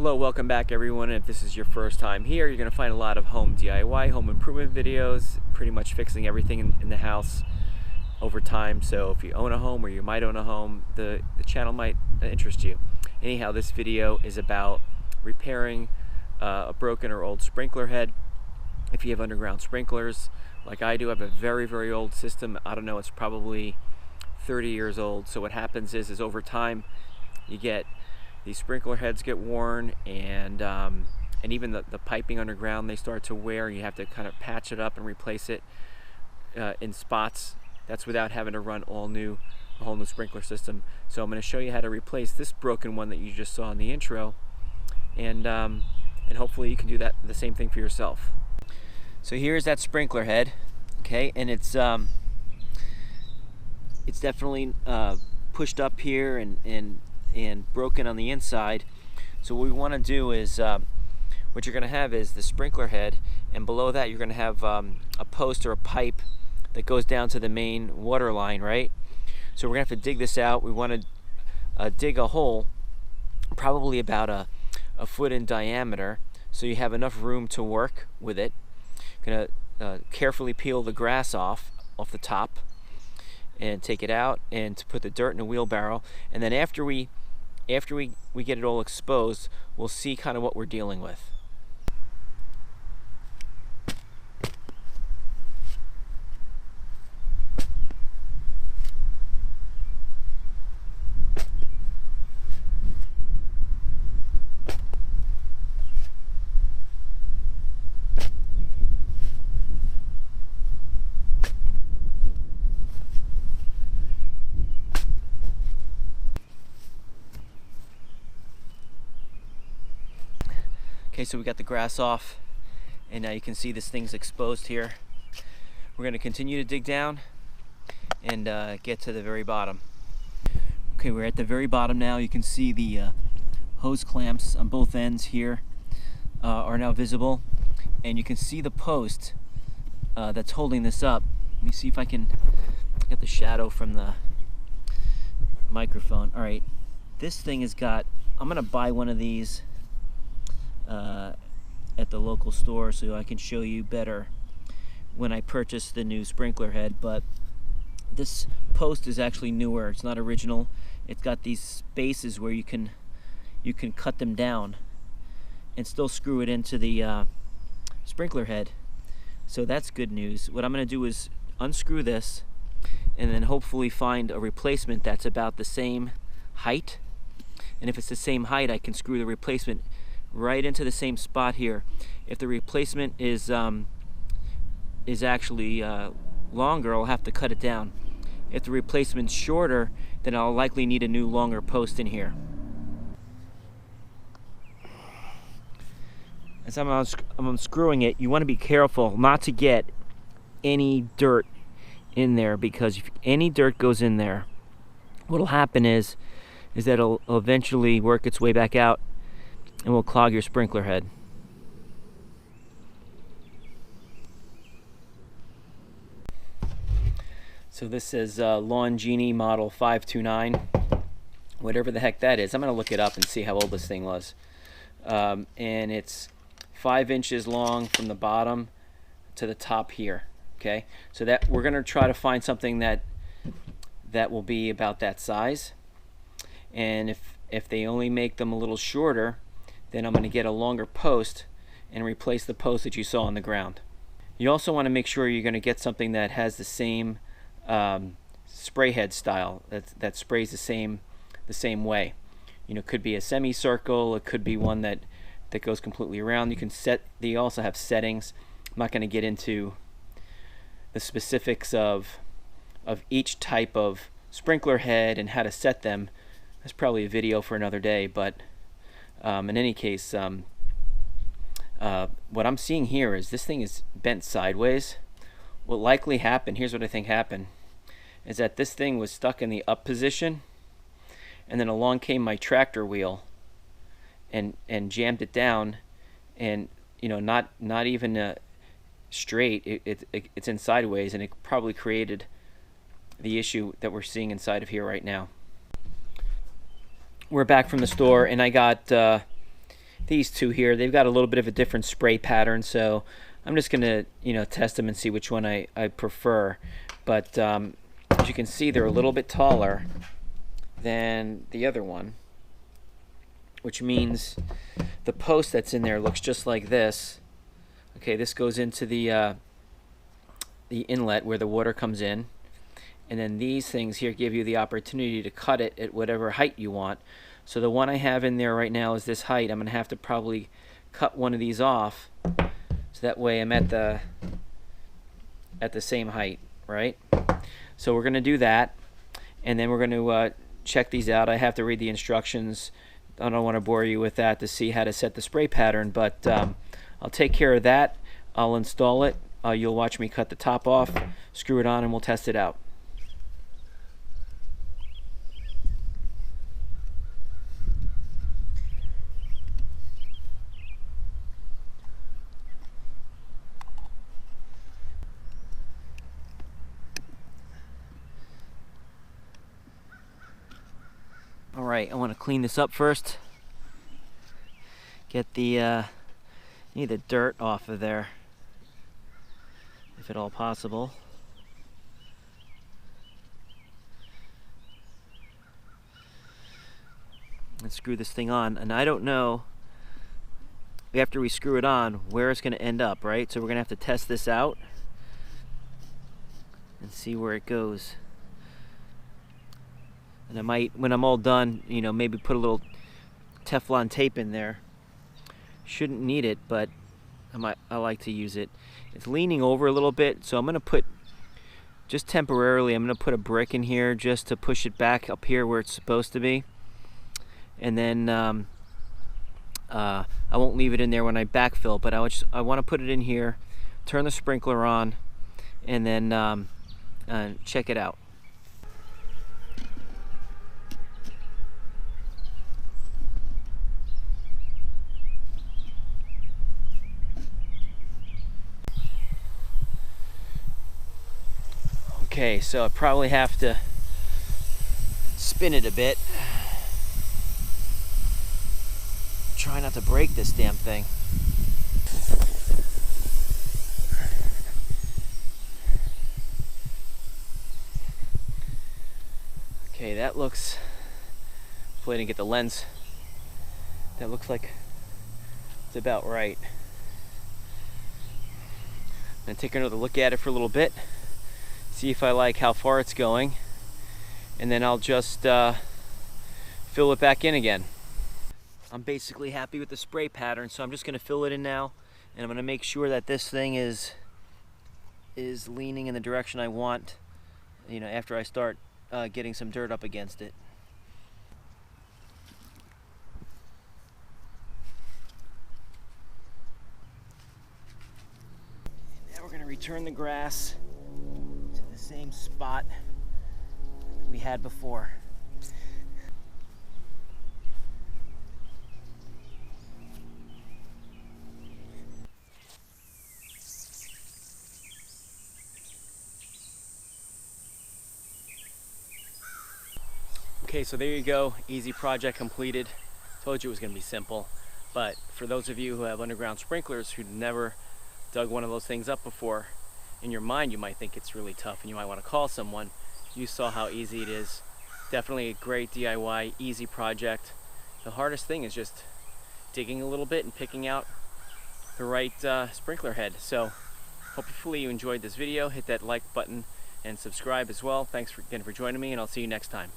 Hello, welcome back everyone. If this is your first time here, you're going to find a lot of home DIY, home improvement videos, pretty much fixing everything in the house over time. So if you own a home or you might own a home, the channel might interest you. Anyhow, this video is about repairing a broken or old sprinkler head. If you have underground sprinklers, like I do, I have a very old system. I don't know, it's probably 30 years old. So what happens is over time, you get these sprinkler heads get worn, and even the piping underground, they start to wear, and you have to kind of patch it up and replace it in spots. That's without having to run a whole new sprinkler system. So I'm going to show you how to replace this broken one that you just saw in the intro, and hopefully you can do the same thing for yourself. So here's that sprinkler head, okay, and it's definitely pushed up here and broken on the inside. So what we want to do is what you're going to have is the sprinkler head, and below that you're going to have a post or a pipe that goes down to the main water line, right? So we're going to have to dig this out. We want to dig a hole probably about a foot in diameter, so you have enough room to work with it. Going to carefully peel the grass off the top and take it out, and to put the dirt in a wheelbarrow. And then after we get it all exposed, we'll see kind of what we're dealing with. Okay, so we got the grass off, and now you can see this thing's exposed here. We're going to continue to dig down and get to the very bottom. Okay, we're at the very bottom now. You can see the hose clamps on both ends here are now visible, and you can see the post that's holding this up. Let me see if I can get the shadow from the microphone. All right, this thing has got, I'm going to buy one of these at the local store so I can show you better when I purchase the new sprinkler head. But this post is actually newer. It's not original. It's got these spaces where you can cut them down and still screw it into the sprinkler head. So that's good news. What I'm going to do is unscrew this and then hopefully find a replacement that's about the same height. And if it's the same height, I can screw the replacement right into the same spot here. If the replacement is actually longer, I'll have to cut it down. If the replacement's shorter, then I'll likely need a new longer post in here. As I'm unscrewing it, you want to be careful not to get any dirt in there, because if any dirt goes in there, what'll happen is that it'll eventually work its way back out and will clog your sprinkler head. So this is Lawn Genie model 529, whatever the heck that is. I'm going to look it up and see how old this thing was. And it's 5 inches long from the bottom to the top here. Okay, so that we're going to try to find something that will be about that size. And if they only make them a little shorter, then I'm going to get a longer post and replace the post that you saw on the ground. You also want to make sure you're going to get something that has the same spray head style, that sprays the same way. You know, it could be a semicircle, it could be one that goes completely around. You can set. They also have settings. I'm not going to get into the specifics of each type of sprinkler head and how to set them. That's probably a video for another day, but in any case, what I'm seeing here is this thing is bent sideways. What likely happened, here's what I think happened, is that this thing was stuck in the up position, and then along came my tractor wheel and jammed it down, and you know, not even straight, it's in sideways, and it probably created the issue that we're seeing inside of here right now. We're back from the store, and I got these two here, they've got a little bit of a different spray pattern, so I'm just gonna, you know, test them and see which one I prefer. But as you can see, they're a little bit taller than the other one, which means the post that's in there looks just like this. Okay, this goes into the inlet where the water comes in, and then these things here give you the opportunity to cut it at whatever height you want. So the one I have in there right now is this height. I'm gonna have to probably cut one of these off, so that way I'm at the same height, right? So we're gonna do that, and then we're gonna check these out. I have to read the instructions. I don't want to bore you with that to see how to set the spray pattern, but I'll take care of that. I'll install it. You'll watch me cut the top off, screw it on, and we'll test it out. All right, I want to clean this up first. Get the need the dirt off of there, if at all possible. And screw this thing on. And I don't know, after we screw it on, where it's going to end up, right? So we're going to have to test this out and see where it goes. And I might, when I'm all done, you know, maybe put a little Teflon tape in there. Shouldn't need it, but I like to use it. It's leaning over a little bit, so I'm going to put, just temporarily, I'm going to put a brick in here just to push it back up here where it's supposed to be. And then I won't leave it in there when I backfill, but I want to put it in here, turn the sprinkler on, and then check it out. Okay, so I probably have to spin it a bit. Try not to break this damn thing. Okay, that looks, hopefully I didn't get the lens. That looks like it's about right. I'm gonna take another look at it for a little bit, see if I like how far it's going, and then I'll just fill it back in again. I'm basically happy with the spray pattern, so I'm just gonna fill it in now, and I'm gonna make sure that this thing is leaning in the direction I want, you know, after I start getting some dirt up against it. Now we're gonna return the grass to the same spot that we had before. Okay, so there you go, easy project completed. Told you it was gonna be simple, but for those of you who have underground sprinklers who've never dug one of those things up before, in your mind you might think it's really tough and you might want to call someone. You saw how easy it is. Definitely a great DIY, easy project. The hardest thing is just digging a little bit and picking out the right sprinkler head. So hopefully you enjoyed this video. Hit that like button and subscribe as well. Thanks again for joining me, and I'll see you next time.